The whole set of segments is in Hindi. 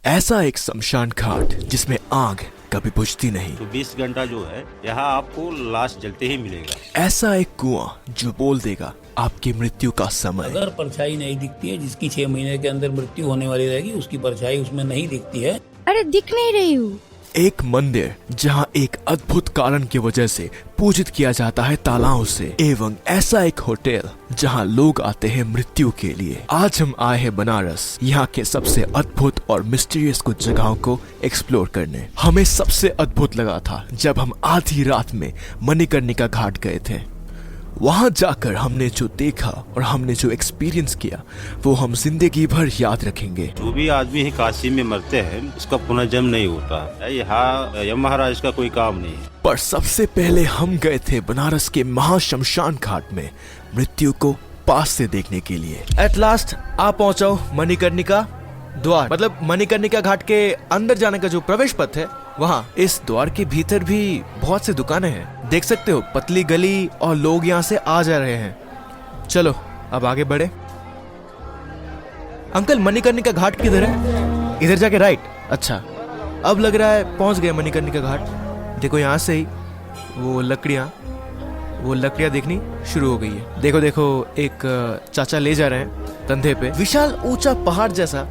ऐसा एक शमशान घाट जिसमें आग कभी बुझती नहीं। तो 20 घंटा जो है यहाँ आपको लाश जलते ही मिलेगा। ऐसा एक कुआं जो बोल देगा आपकी मृत्यु का समय। अगर परछाई नहीं दिखती है, जिसकी 6 महीने के अंदर मृत्यु होने वाली रहेगी, उसकी परछाई उसमें नहीं दिखती है। अरे दिख नहीं रही हूँ। एक मंदिर जहां एक अद्भुत कारण की वजह से पूजित किया जाता है तालाओं से, एवं ऐसा एक होटल जहां लोग आते हैं मृत्यु के लिए। आज हम आए हैं बनारस, यहाँ के सबसे अद्भुत और मिस्टीरियस कुछ जगहों को एक्सप्लोर करने। हमें सबसे अद्भुत लगा था जब हम आधी रात में मणिकर्णिका घाट गए थे। वहां जाकर हमने जो देखा और हमने जो एक्सपीरियंस किया वो हम जिंदगी भर याद रखेंगे। जो भी आदमी काशी में मरते हैं उसका पुनर्जन्म नहीं होता। यहाँ यम महाराज का कोई काम नहीं है। पर सबसे पहले हम गए थे बनारस के महाशमशान घाट में मृत्यु को पास से देखने के लिए। एट लास्ट आप पहुंचाओ मणिकर्णिका द्वार, मतलब मणिकर्णिका घाट के अंदर जाने का जो प्रवेश पथ है वहाँ। इस द्वार के भीतर भी बहुत से दुकानें हैं, देख सकते हो, पतली गली, और लोग यहाँ से आ जा रहे हैं। चलो अब आगे बढ़े। अंकल मणिकर्णिका घाट किधर है? इधर जाके राइट। अच्छा, अब लग रहा है पहुंच गए मणिकर्णिका घाट। देखो यहाँ से ही वो लकड़ियाँ देखनी शुरू हो गई है। देखो देखो एक चाचा ले जा रहे हैं कंधे पे विशाल ऊंचा पहाड़ जैसा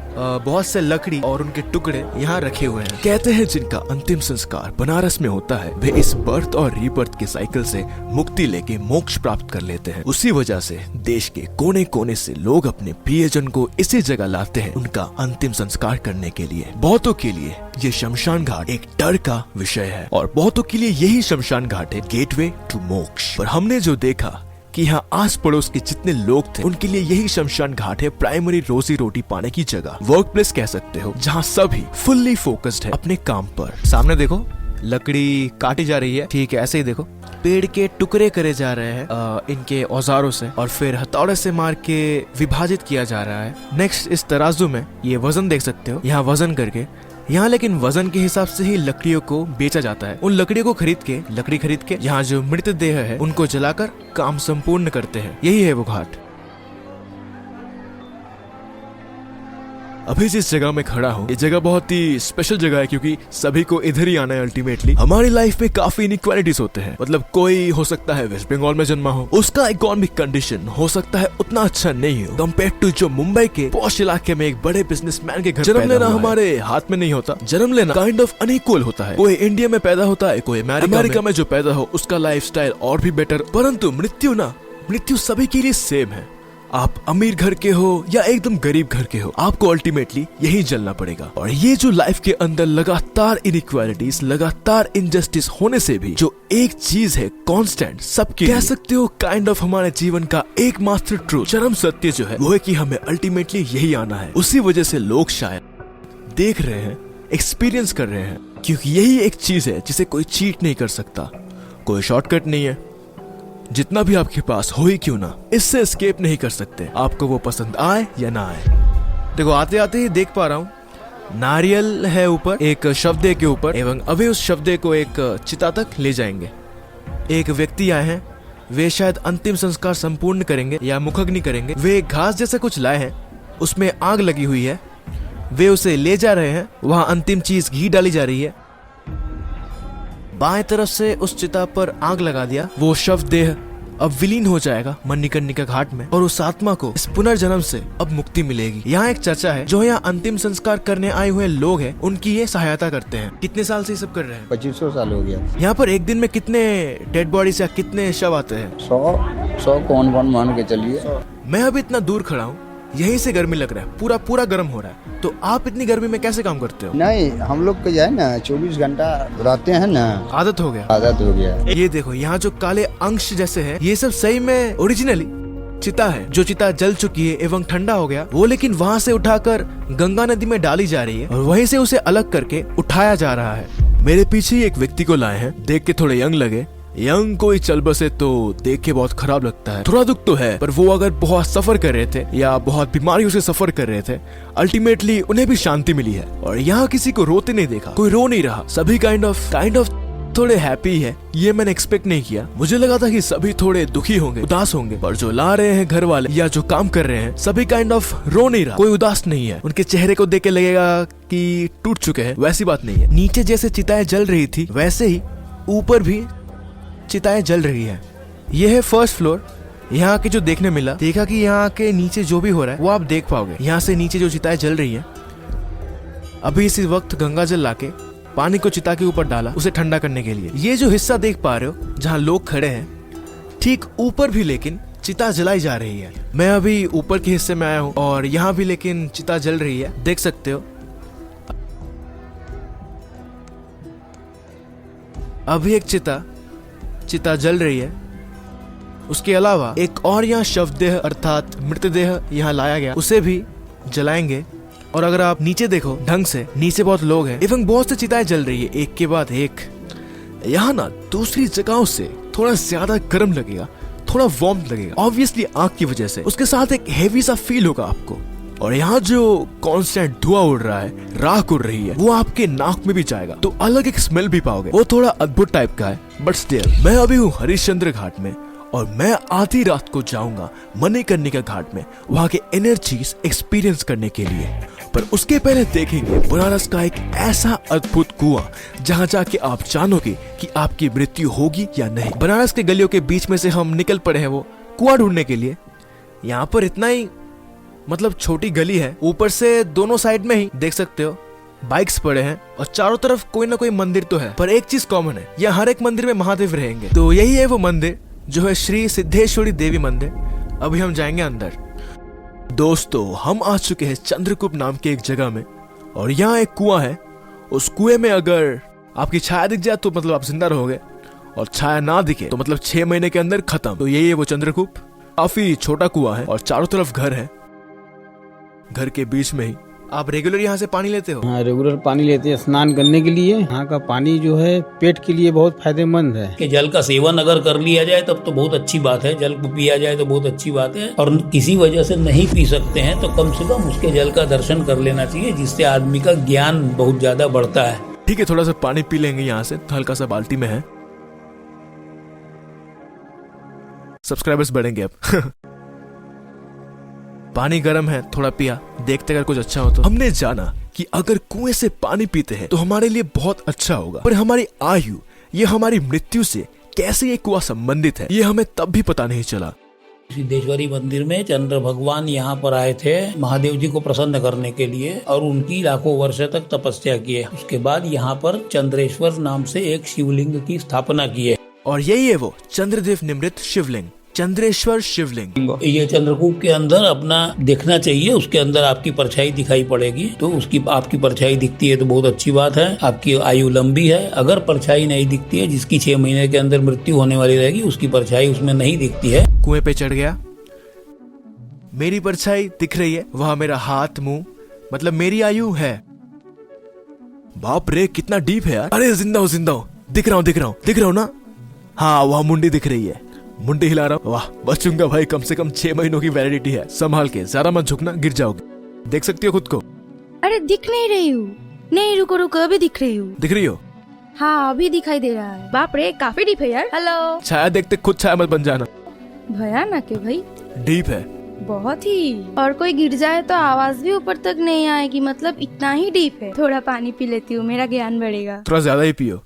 बहुत से लकड़ी और उनके टुकड़े यहाँ रखे हुए हैं। कहते हैं जिनका अंतिम संस्कार बनारस में होता है वे इस बर्थ और रीबर्थ के साइकिल से मुक्ति लेके मोक्ष प्राप्त कर लेते हैं। उसी वजह से देश के कोने कोने से लोग अपने प्रियजन को इसी जगह लाते हैं उनका अंतिम संस्कार करने के लिए। बहुतों के लिए ये शमशान घाट एक डर का विषय है और बहुतों के लिए यही शमशान घाट है गेटवे टू मोक्ष। पर हमने जो देखा कि यहाँ आस पड़ोस के जितने लोग थे उनके लिए यही शमशान घाट है प्राइमरी रोजी रोटी पाने की जगह, वर्क प्लेस कह सकते हो, जहाँ सभी फुल्ली फोकस्ड है अपने काम पर। सामने देखो लकड़ी काटी जा रही है, ठीक है, ऐसे ही देखो पेड़ के टुकड़े करे जा रहे हैं इनके औजारों से और फिर हथौड़े से मार के विभाजित किया जा रहा है। नेक्स्ट इस तराजू में ये वजन देख सकते हो, यहाँ वजन करके यहाँ लेकिन वजन के हिसाब से ही लकड़ियों को बेचा जाता है। उन लकड़ियों को लकड़ी खरीद के यहाँ जो मृतदेह है उनको जलाकर काम संपूर्ण करते हैं। यही है वो घाट। अभी जिस जगह में खड़ा हूँ ये जगह बहुत ही स्पेशल जगह है क्योंकि सभी को इधर ही आना है। अल्टीमेटली हमारी लाइफ में काफी इनइक्वालिटीज होते हैं, मतलब कोई हो सकता है वेस्ट बंगाल में जन्मा हो, उसका इकोनॉमिक कंडीशन हो सकता है उतना अच्छा नहीं हो कंपेयर टू जो मुंबई के पॉश इलाके में एक बड़े बिजनेसमैन के घर जन्म लेना हमारे हाथ में नहीं होता। जन्म लेना काइंड ऑफ अनइक्वल होता है। कोई इंडिया में पैदा होता है, कोई अमेरिका में जो पैदा हो उसका लाइफस्टाइल और भी बेटर। परंतु मृत्यु सभी के लिए सेम है। आप अमीर घर के हो या एकदम गरीब घर के हो, आपको अल्टीमेटली यही जलना पड़ेगा। और ये जो लाइफ के अंदर लगातार इनइक्वालिटीज, लगातार इनजस्टिस होने से भी जो एक चीज है कांस्टेंट सबके, कह सकते हो काइंड ऑफ हमारे जीवन का एकमात्र ट्रूथ, चरम सत्य जो है वो है कि हमें अल्टीमेटली यही आना है। उसी वजह से लोग शायद देख रहे हैं, एक्सपीरियंस कर रहे हैं, क्योंकि यही एक चीज है जिसे कोई चीट नहीं कर सकता। कोई शॉर्टकट नहीं है, जितना भी आपके पास हो ही क्यों ना, इससे एस्केप नहीं कर सकते, आपको वो पसंद आए या ना आए। देखो आते आते ही देख पा रहा हूँ नारियल है ऊपर एक शवदेह के ऊपर, एवं अभी उस शवदेह को एक चिता तक ले जाएंगे। एक व्यक्ति आए हैं, वे शायद अंतिम संस्कार संपूर्ण करेंगे या मुखग्नि करेंगे। वे घास जैसा कुछ लाए हैं, उसमें आग लगी हुई है, वे उसे ले जा रहे हैं। वहाँ अंतिम चीज घी डाली जा रही है। बाएं तरफ से उस चिता पर आग लगा दिया, वो शवदेह अब विलीन हो जाएगा मणिकर्णिका घाट में और उस आत्मा को इस पुनर्जन्म से अब मुक्ति मिलेगी। यहाँ एक चर्चा है, जो यहाँ अंतिम संस्कार करने आए हुए लोग हैं उनकी ये सहायता करते हैं। कितने साल से ये सब कर रहे हैं? 2500 साल हो गया। यहाँ पर एक दिन में कितने डेड बॉडीज या कितने शव आते हैं? 100 कौन मान के चलिए। मैं अभी इतना दूर खड़ा हूँ, यहीं से गर्मी लग रहा है, पूरा गर्म हो रहा है। तो आप इतनी गर्मी में कैसे काम करते हो? नहीं, हम लोग को जो है ना 24 घंटा रहते हैं ना, आदत हो गया। ये देखो यहाँ जो काले अंश जैसे है, ये सब सही में ओरिजिनली चिता है। जो चिता जल चुकी है एवं ठंडा हो गया वो लेकिन वहाँ से उठाकर गंगा नदी में डाली जा रही है और वहीं से उसे अलग करके उठाया जा रहा है। मेरे पीछे ही एक व्यक्ति को लाए हैं, देख के थोड़े यंग लगे। यंग कोई चल बसे तो देख के बहुत खराब लगता है, थोड़ा दुख तो है, पर वो अगर बहुत सफर कर रहे थे या बहुत बीमारियों से सफर कर रहे थे, अल्टीमेटली उन्हें भी शांति मिली है। और यहाँ किसी को रोते नहीं देखा, कोई रो नहीं रहा, सभी काइंड ऑफ थोड़े हैप्पी है ये मैंने एक्सपेक्ट नहीं किया। मुझे लगा था कि सभी थोड़े दुखी होंगे, उदास होंगे, पर जो ला रहे हैं घर वाले या जो काम कर रहे हैं सभी काइंड ऑफ रो नहीं रहा, कोई उदास नहीं है। उनके चेहरे को देख के लगेगा कि टूट चुके हैं, वैसी बात नहीं है। नीचे जैसे चिताएं जल रही थी वैसे ही ऊपर भी चिताएं जल रही है। यह है फर्स्ट फ्लोर। यहाँ के जो देखने मिला, देखा कि यहाँ के नीचे जो भी हो रहा है वो आप देख पाओगे। यहाँ से नीचे जो चिताएं जल रही है, अभी इसी वक्त गंगा जल लाके पानी को चिता के ऊपर डाला उसे ठंडा करने के लिए। ये जो हिस्सा देख पा रहे हो जहाँ लोग खड़े हैं, ठीक ऊपर भी लेकिन चिता जलाई जा रही है। मैं अभी ऊपर के हिस्से में आया हूँ और यहाँ भी लेकिन चिता जल रही है, देख सकते हो। अभी एक चिता जल रही है। उसके अलावा एक और यहाँ शवदेह अर्थात मृतदेह यहाँ लाया गया, उसे भी जलाएंगे। और अगर आप नीचे देखो ढंग से, नीचे बहुत लोग हैं एवं बहुत सी चिताएं जल रही है एक के बाद एक। यहाँ ना दूसरी जगहों से थोड़ा ज्यादा गर्म लगेगा, थोड़ा वार्म लगेगा, ऑब्वियसली आग की वजह से। उसके साथ एक हेवी सा फील होगा आपको। और यहाँ जो कांस्टेंट धुआं उड़ रहा है, राख उड़ रही है, वो आपके नाक में भी जाएगा तो अलग एक स्मेल भी पाओगे। वो थोड़ा अद्भुत टाइप का है। बट स्टिल मैं अभी हूँ हरिश्चंद्र घाट में और मैं आधी रात को जाऊंगा मणिकर्णिका घाट में वहाँ के एनर्जीज एक्सपीरियंस करने के लिए। पर उसके पहले देखेंगे बनारस का एक ऐसा अद्भुत कुआं जहाँ जाके आप जानोगे कि आपकी मृत्यु होगी या नहीं। बनारस के गलियों के बीच में से हम निकल पड़े हैं वो कुआं ढूंढने के लिए। यहाँ पर इतना ही मतलब छोटी गली है, ऊपर से दोनों साइड में ही देख सकते हो बाइक्स पड़े हैं और चारों तरफ कोई ना कोई मंदिर तो है। पर एक चीज कॉमन है, यहाँ हर एक मंदिर में महादेव रहेंगे। तो यही है वो मंदिर जो है श्री सिद्धेश्वरी देवी मंदिर। अभी हम जाएंगे अंदर। दोस्तों हम आ चुके हैं चंद्रकूप नाम के एक जगह में और यहाँ एक कुआं है। उस कुएं में अगर आपकी छाया दिख जाए तो मतलब आप जिंदा रहोगे, और छाया ना दिखे तो मतलब 6 महीने के अंदर खत्म। तो यही है वो चंद्रकूप। काफी छोटा कुआं है और चारों तरफ घर है। घर के बीच में ही आप रेगुलर यहाँ से पानी लेते हो? हाँ, रेगुलर पानी लेते हैं स्नान करने के लिए। यहाँ का पानी जो है पेट के लिए बहुत फायदेमंद है। कि जल का सेवन अगर कर लिया जाए तब तो बहुत अच्छी बात है, जल को पिया जाए तो बहुत अच्छी बात है। और किसी वजह से नहीं पी सकते हैं तो कम से कम उसके जल का दर्शन कर लेना चाहिए, जिससे आदमी का ज्ञान बहुत ज्यादा बढ़ता है। ठीक है, थोड़ा सा पानी पी लेंगे यहाँ से, हल्का सा बाल्टी में है। सब्सक्राइबर्स बढ़ेंगे अब। पानी गर्म है, थोड़ा पिया, देखते अगर कुछ अच्छा हो तो। हमने जाना कि अगर कुएं से पानी पीते हैं तो हमारे लिए बहुत अच्छा होगा, पर हमारी आयु, ये हमारी मृत्यु से कैसे ये कुआं संबंधित है, ये हमें तब भी पता नहीं चला। सिद्धेश्वरी मंदिर में चंद्र भगवान यहाँ पर आए थे महादेव जी को प्रसन्न करने के लिए और उनकी लाखों वर्ष तक तपस्या की है। उसके बाद यहाँ पर चंद्रेश्वर नाम से एक शिवलिंग की स्थापना की है और यही है वो चंद्रदेव निमृत शिवलिंग, चंद्रेश्वर शिवलिंग। ये चंद्रकूप के अंदर अपना देखना चाहिए, उसके अंदर आपकी परछाई दिखाई पड़ेगी। तो उसकी आपकी परछाई दिखती है तो बहुत अच्छी बात है, आपकी आयु लंबी है। अगर परछाई नहीं दिखती है, जिसकी 6 महीने के अंदर मृत्यु होने वाली रहेगी, उसकी परछाई उसमें नहीं दिखती है। कुएं पे चढ़ गया, मेरी परछाई दिख रही है, वहां मेरा हाथ मुंह, मतलब मेरी आयु है। बाप रे कितना डीप है यार। अरे जिंदा हो, जिंदा हो, दिख रहा हूँ ना। हाँ वहां मुंडी दिख रही है, मुंडी हिला रहा हूँ। वाह बचूंगा भाई, कम से कम 6 महीनों की वैलिडिटी है, संभाल के, ज्यादा मत झुकना, गिर जाओगे। देख सकती हो खुद को? अरे दिख नहीं रही हूँ। नहीं रुको रुको, अभी दिख रही हूँ। दिख रही हो? हाँ अभी दिखाई दे रहा है। बाप रे काफी डीप है यार। हेलो। छाया देखते खुद छाया मत बन जाना। भयानक है भाई, डीप है बहुत ही। और कोई गिर जाए तो आवाज भी ऊपर तक नहीं आएगी, मतलब इतना ही डीप है। थोड़ा पानी पी लेती हूँ, मेरा ज्ञान बढ़ेगा। थोड़ा ज्यादा ही पियो।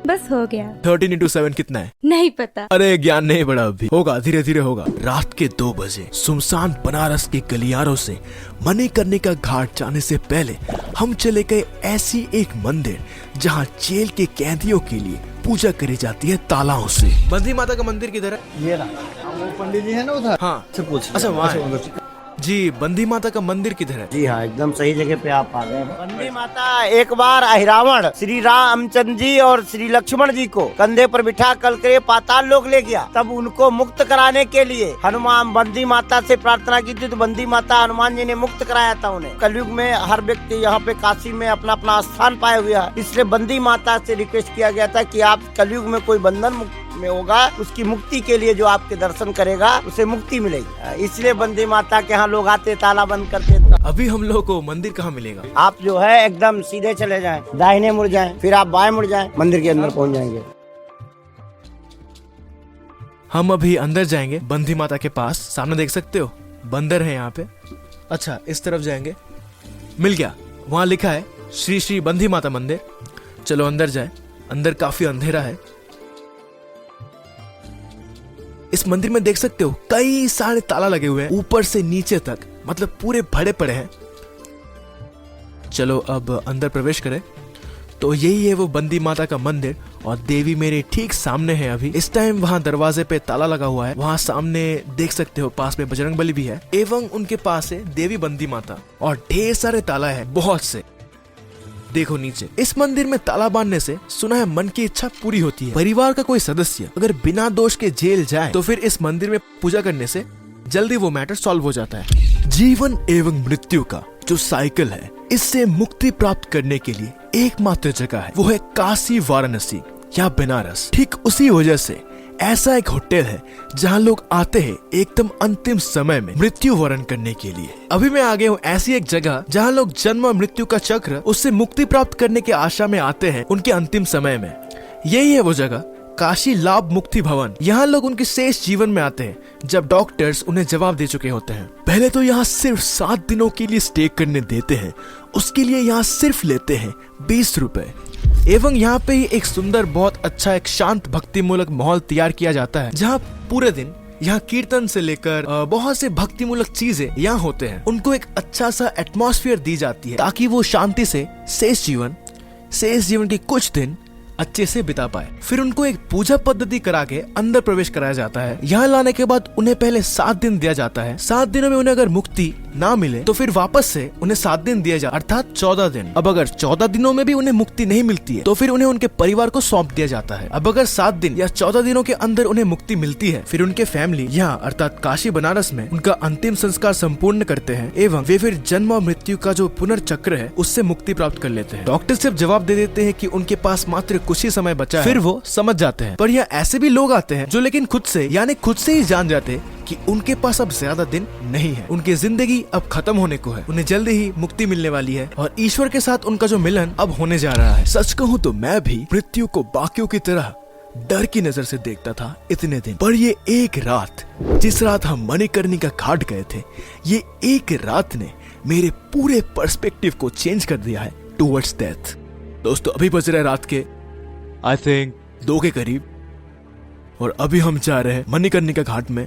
बस हो गया। 13 into 7 कितना है? नहीं पता। अरे ज्ञान नहीं बढ़ा अभी, होगा, धीरे धीरे होगा। रात के 2 बजे सुनसान बनारस के गलियारों से मणिकर्णिका घाट जाने से पहले हम चले गए ऐसी एक मंदिर जहाँ जेल के कैदियों के लिए पूजा करी जाती है तालाओं से। बंदी माता का मंदिर किधर है? ये रहा, वो पंडित जी है ना उधर। हाँ से पूछ। अच्छा वहाँ है। जी बंदी माता का मंदिर किधर है? जी हाँ, एकदम सही जगह पे आप आ गए। बंदी माता एक बार अहिरावण श्री रामचंद्र जी और श्री लक्ष्मण जी को कंधे पर बिठा करके पाताल लोक ले गया। तब उनको मुक्त कराने के लिए हनुमान बंदी माता से प्रार्थना की थी, तो बंदी माता हनुमान जी ने मुक्त कराया था उन्हें। कलयुग में हर व्यक्ति यहाँ पे काशी में अपना अपना स्थान पाए हुए है, इसलिए बंदी माता से रिक्वेस्ट किया गया था कि आप कलयुग में कोई बंधन मुक्त में होगा, उसकी मुक्ति के लिए जो आपके दर्शन करेगा उसे मुक्ति मिलेगी। इसलिए बंदी माता के यहाँ लोग आते, ताला बंद करते। अभी हम लोगों को मंदिर कहाँ मिलेगा? आप जो है एकदम सीधे चले जाएं, दाहिने मुड़ जाएं, फिर आप बाएं मुड़ जाएं, मंदिर के अंदर पहुंच जाएंगे। हम अभी अंदर जाएंगे बंदी माता के पास। सामने देख सकते हो बंदर है यहाँ पे। अच्छा, इस तरफ जाएंगे, मिल गया, वहां लिखा है श्री श्री बंदी माता मंदिर। चलो अंदर जाए। अंदर काफी अंधेरा है। इस मंदिर में देख सकते हो कई सारे ताला लगे हुए हैं, ऊपर से नीचे तक, मतलब पूरे भरे पड़े हैं। चलो अब अंदर प्रवेश करें। तो यही है वो बंदी माता का मंदिर और देवी मेरे ठीक सामने है। अभी इस टाइम वहाँ दरवाजे पे ताला लगा हुआ है। वहाँ सामने देख सकते हो पास में बजरंगबली भी है एवं उनके पास है देवी बंदी माता और ढेर सारे ताला है, बहुत से। देखो नीचे, इस मंदिर में ताला बांधने से सुना है मन की इच्छा पूरी होती है। परिवार का कोई सदस्य अगर बिना दोष के जेल जाए तो फिर इस मंदिर में पूजा करने से जल्दी वो मैटर सॉल्व हो जाता है। जीवन एवं मृत्यु का जो साइकिल है, इससे मुक्ति प्राप्त करने के लिए एकमात्र जगह है, वो है काशी, वाराणसी या बनारस। ठीक उसी वजह से ऐसा एक होटल है जहाँ लोग आते हैं एकदम अंतिम समय में मृत्यु वरण करने के लिए। अभी मैं आ गया हूँ ऐसी एक जगह जहाँ लोग जन्म और मृत्यु का चक्र, उससे मुक्ति प्राप्त करने की आशा में आते हैं उनके अंतिम समय में। यही है वो जगह, काशी लाभ मुक्ति भवन। यहाँ लोग उनके शेष जीवन में आते हैं जब डॉक्टर्स उन्हें जवाब दे चुके होते हैं। पहले तो यहाँ सिर्फ 7 दिनों के लिए स्टे करने देते हैं, उसके लिए यहाँ सिर्फ लेते हैं 20 रुपए। एवं यहाँ पे ही एक सुंदर, बहुत अच्छा, एक शांत भक्ति मूलक माहौल तैयार किया जाता है, जहाँ पूरे दिन यहाँ कीर्तन से लेकर बहुत से भक्ति मूलक चीजें यहाँ होते हैं। उनको एक अच्छा सा एटमॉस्फेयर दी जाती है ताकि वो शांति से शेष जीवन के कुछ दिन अच्छे से बिता पाए। फिर उनको एक पूजा पद्धति करा के अंदर प्रवेश कराया जाता है। यहाँ लाने के बाद उन्हें पहले 7 दिन दिया जाता है। 7 दिनों में उन्हें अगर मुक्ति ना मिले तो फिर वापस से उन्हें 7 दिन दिया जाता है, अर्थात 14 दिन। अब अगर 14 दिनों में भी उन्हें मुक्ति नहीं मिलती है तो फिर उन्हें उनके परिवार को सौंप दिया जाता है। अब अगर 7 दिन या 14 दिनों के अंदर उन्हें मुक्ति मिलती है, फिर उनके फैमिली यहाँ अर्थात काशी बनारस में उनका अंतिम संस्कार संपूर्ण करते हैं एवं वे फिर जन्म और मृत्यु का जो पुनर्चक्र है उससे मुक्ति प्राप्त कर लेते हैं। डॉक्टर सिर्फ जवाब दे देते हैं कि उनके पास मात्र कुछ ही समय बचा है, फिर वो समझ जाते हैं। पर यहाँ ऐसे भी लोग आते हैं जो लेकिन खुद से ही जान जाते हैं कि उनके पास अब ज्यादा दिन नहीं है, उनकी जिंदगी अब खत्म होने को है, उन्हें जल्दी ही मुक्ति मिलने वाली है और ईश्वर के साथ उनका जो मिलन अब होने जा रहा है। सच कहूँ तो मैं भी मृत्यु को बाकियों की तरह डर की नजर से देखता था इतने दिन, पर ये एक रात, जिस रात हम मणिकर्णिका घाट गए थे, ये एक रात ने मेरे पूरे पर्सपेक्टिव को चेंज कर दिया है टुवर्ड्स डेथ। दोस्तों अभी बज रहे रात के आई थिंक 2 के करीब और अभी हम जा रहे हैं मणिकर्णिका घाट में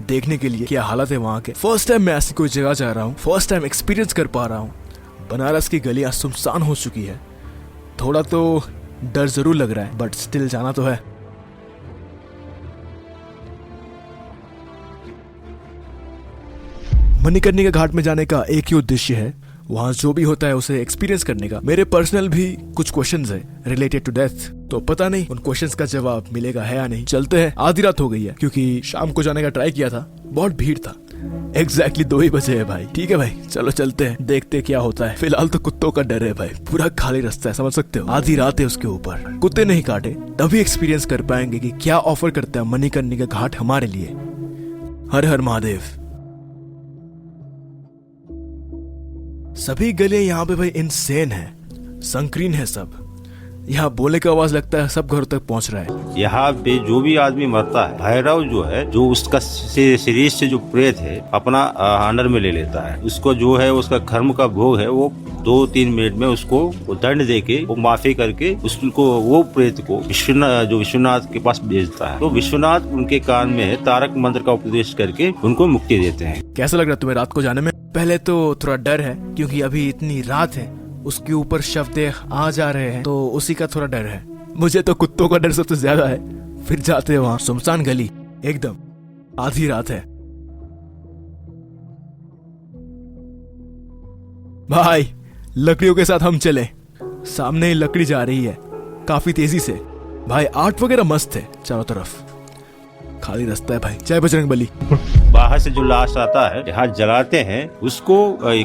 देखने के लिए क्या हालत है वहाँ के। फर्स्ट टाइम मैं ऐसी कोई जगह जा रहा हूँ, फर्स्ट टाइम एक्सपीरियंस कर पा रहा हूँ। बनारस की गलियां सुनसान हो चुकी है, थोड़ा तो डर जरूर लग रहा है बट स्टिल जाना तो है। मणिकर्णिका घाट में जाने का एक ही उद्देश्य है, वहाँ जो भी होता है उसे एक्सपीरियंस करने का। मेरे पर्सनल भी कुछ क्वेश्चंस है रिलेटेड टू डेथ, तो पता नहीं उन क्वेश्चंस का जवाब मिलेगा है या नहीं। चलते हैं, आधी रात हो गई है क्योंकि शाम को जाने का ट्राई किया था, बहुत भीड़ था। एग्जैक्टली 2 ही बजे है भाई। ठीक है भाई, चलो चलते हैं, देखते क्या होता है। फिलहाल तो कुत्तों का डर है भाई, पूरा खाली रास्ता है, समझ सकते हो। आधी रात है उसके ऊपर, कुत्ते नहीं काटे तभी एक्सपीरियंस कर पाएंगे कि क्या ऑफर करता है मणिकर्णिका घाट हमारे लिए। हर हर महादेव। सभी गले यहाँ पे भाई इंसेन है, संकीर्ण है सब। यहाँ बोले का आवाज लगता है सब घरों तक पहुँच रहा है। यहाँ पे जो भी आदमी मरता है, भैरव जो है, जो उसका शरीर से जो प्रेत है अपना अंडर में ले लेता है। उसको जो है उसका कर्म का भोग है, वो 2-3 मिनट में उसको वो दंड दे के, वो माफी करके उसको, वो प्रेत को विश्वनाथ के पास भेजता है। तो विश्वनाथ उनके कान में तारक मंत्र का उपदेश करके उनको मुक्ति देते हैं। कैसा लग रहा है तुम्हें रात को जाने में? पहले तो थोड़ा डर है क्योंकि अभी इतनी रात है, उसके ऊपर शव आ जा रहे हैं तो उसी का थोड़ा डर है। मुझे तो कुत्तों का डर सबसे ज्यादा है। फिर जाते हैं वहाँ, सुनसान गली एकदम, आधी रात है। भाई लकड़ियों के साथ हम चले, सामने ही लकड़ी जा रही है काफी तेजी से। भाई आर्ट वगैरह मस्त है, चारों तरफ खाली रास्ता है भाई। जय बजरंगबली। बाहर से जो लाश आता है यहाँ जलाते हैं उसको।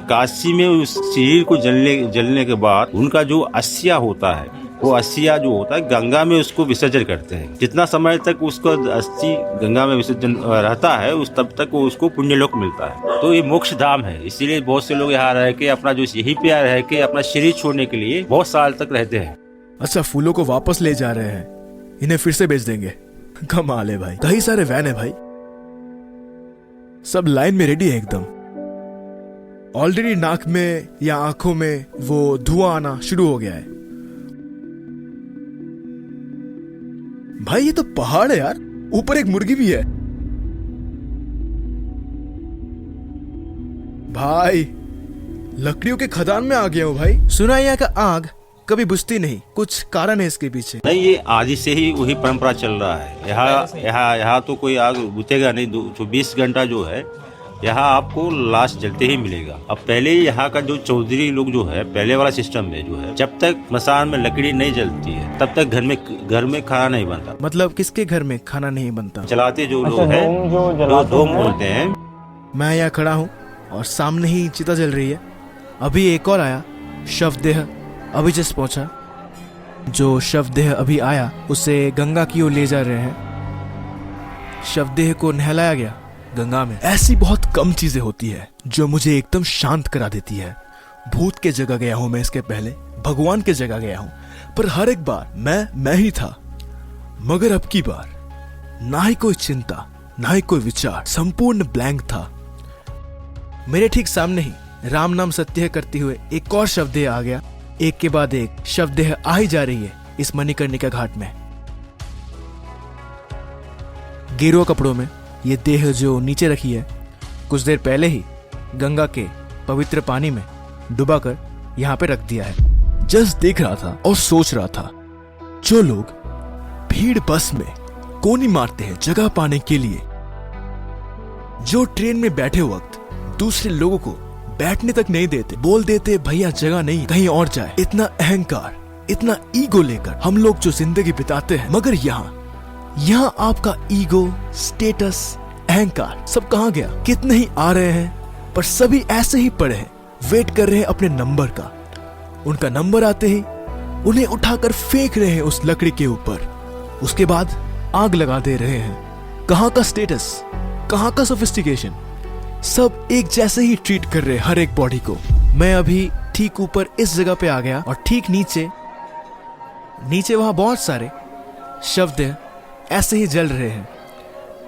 काशी में उस शरीर को जलने के बाद उनका जो अस्या होता है, वो अस्थियां जो होता है गंगा में उसको विसर्जन करते हैं। जितना समय तक उसको अस्थि गंगा में विसर्जन रहता है उस तब तक वो उसको पुण्यलोक मिलता है। तो ये मोक्ष धाम है, इसीलिए बहुत से लोग यहाँ रह के अपना जो यही पे रह के अपना शरीर छोड़ने के लिए बहुत साल तक रहते हैं। अच्छा, फूलों को वापस ले जा रहे हैं, इन्हें फिर से बेच देंगे। कमाल है भाई, कई सारे वैन है भाई, सब लाइन में रेडी है एकदम। ऑलरेडी नाक में या आंखों में वो धुआं आना शुरू हो गया है। भाई ये तो पहाड़ है यार, ऊपर एक मुर्गी भी है। भाई लकड़ियों के खदान में आ गया हूं भाई। सुना है यहाँ का आग कभी बुझती नहीं, कुछ कारण है इसके पीछे। नहीं, ये आदि से ही वही परंपरा चल रहा है। यहाँ तो कोई आग बुझेगा नहीं। 24 घंटा जो है यहाँ आपको लाश जलते ही मिलेगा। अब पहले यहाँ का जो चौधरी लोग जो है, पहले वाला सिस्टम में जो है, जब तक मसान में लकड़ी नहीं जलती है तब तक घर में खाना नहीं बनता। मतलब किसके घर में खाना नहीं बनता? चलाते जो लोग हैं, जो धूम बोलते हैं। मैं यहाँ खड़ा हूँ और सामने ही चिता जल रही है। अभी एक और आया शवदेह, अभी जस्ट पहुंचा। जो शवदेह अभी आया उसे गंगा की ओर ले जा रहे हैं। शवदेह को नहलाया गया गंगा में। ऐसी बहुत कम चीजें होती है जो मुझे एकदम शांत करा देती है। भूत के जगह गया हूं मैं, इसके पहले भगवान के जगह गया हूं, पर हर एक बार मैं ही था। मगर अब की बार ना ही कोई चिंता, ना ही कोई विचार, संपूर्ण ब्लैंक था। मेरे ठीक सामने ही राम नाम सत्य करते हुए एक और शवदेह आ गया। एक के बाद एक शवदेह आ ही जा रही है इस मणिकर्णिका घाट में। गेरुआ कपड़ों में ये देह जो नीचे रखी है, कुछ देर पहले ही गंगा के पवित्र पानी में डुबाकर यहाँ पे रख दिया है। जस्ट देख रहा था और सोच रहा था, जो लोग भीड़ बस में कोनी मारते हैं जगह पाने के लिए, जो ट्रेन में बैठे वक्त दूसरे लोगों को बैठने तक नहीं देते, बोल देते भैया जगह नहीं, कहीं और जाए, इतना अहंकार, इतना ईगो लेकर हम लोग जो जिंदगी बिताते हैं। मगर यहाँ आपका ईगो, स्टेटस, अहंकार सब कहाँ गया? कितने ही आ रहे हैं पर सभी ऐसे ही पड़े हैं, वेट कर रहे हैं अपने नंबर का। उनका नंबर आते ही उन्हें उठाकर फेंक रहे हैं उस लकड़ी के ऊपर, उसके बाद आग लगा दे रहे हैं। कहाँ का स्टेटस, कहाँ का सोफिस्टिकेशन, सब एक जैसे ही ट्रीट कर रहे हैं हर एक बॉडी को। मैं अभी ठीक ऊपर इस जगह पे आ गया और ठीक नीचे वहां बहुत सारे शवदेह ऐसे ही जल रहे हैं।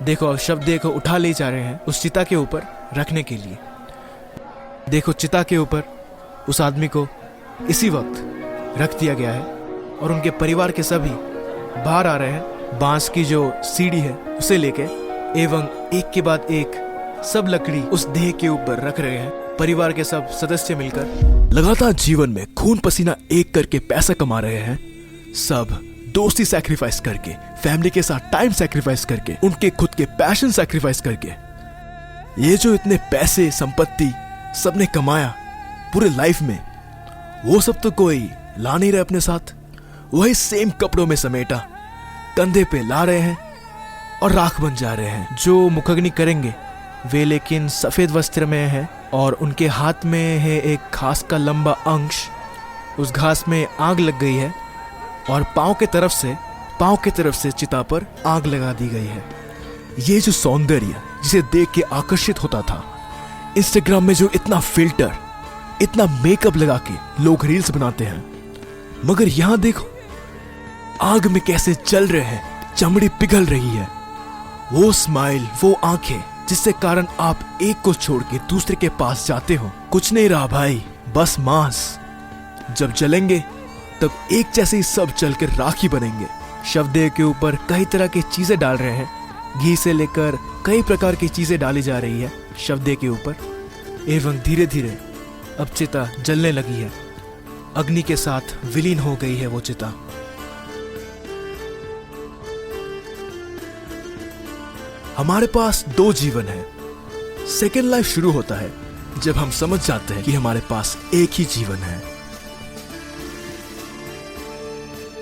देखो, शवदेह को उठा ले जा रहे हैं उस चिता के ऊपर रखने के लिए। देखो, चिता के ऊपर उस आदमी को इसी वक्त रख दिया गया है और उनके परिवार के सभी बाहर आ रहे हैं। बांस की जो सीढ़ी है उसे लेके एवं एक के बाद एक सब लकड़ी उस देह के ऊपर रख रहे हैं। परिवार के सब सदस्य मिलकर लगातार जीवन में खून पसीना एक करके पैसा कमा रहे हैं। सब दोस्ती सैक्रिफाइस करके, फैमिली के साथ टाइम सैक्रिफाइस करके, उनके खुद के पैशन सैक्रिफाइस करके। ये जो इतने पैसे, संपत्ति सबने कमाया पूरे लाइफ में, वो सब तो कोई ला नहीं रहे अपने साथ। वही सेम कपड़ों में समेटा कंधे पे ला रहे हैं और राख बन जा रहे हैं। जो मुखग्नि करेंगे वे लेकिन सफेद वस्त्र में है और उनके हाथ में है एक घास का लंबा अंश। उस घास में आग लग गई है और पांव के तरफ से चिता पर आग लगा दी गई है। ये जो सौंदर्य जिसे देख के आकर्षित होता था, इंस्टाग्राम में जो इतना फिल्टर, इतना मेकअप लगा के लोग रील्स बनाते हैं, मगर यहां देखो आग में कैसे जल रहे हैं, चमड़ी पिघल रही है। वो स्माइल, वो आंखें जिससे कारण आप एक को छोड़ के दूसरे के पास जाते हो। कुछ नहीं रहा भाई, बस मांस। जब जलेंगे तब एक जैसे ही सब जलकर राखी बनेंगे। शवदेह के ऊपर कई तरह की चीजें डाल रहे हैं, घी से लेकर कई प्रकार की चीजें डाली जा रही है शवदेह के ऊपर। एवं धीरे धीरे अब चिता जलने लगी है, अग्नि के साथ विलीन हो गई है वो चिता। हमारे पास 2 जीवन है। सेकेंड लाइफ शुरू होता है जब हम समझ जाते हैं कि हमारे पास एक ही जीवन है।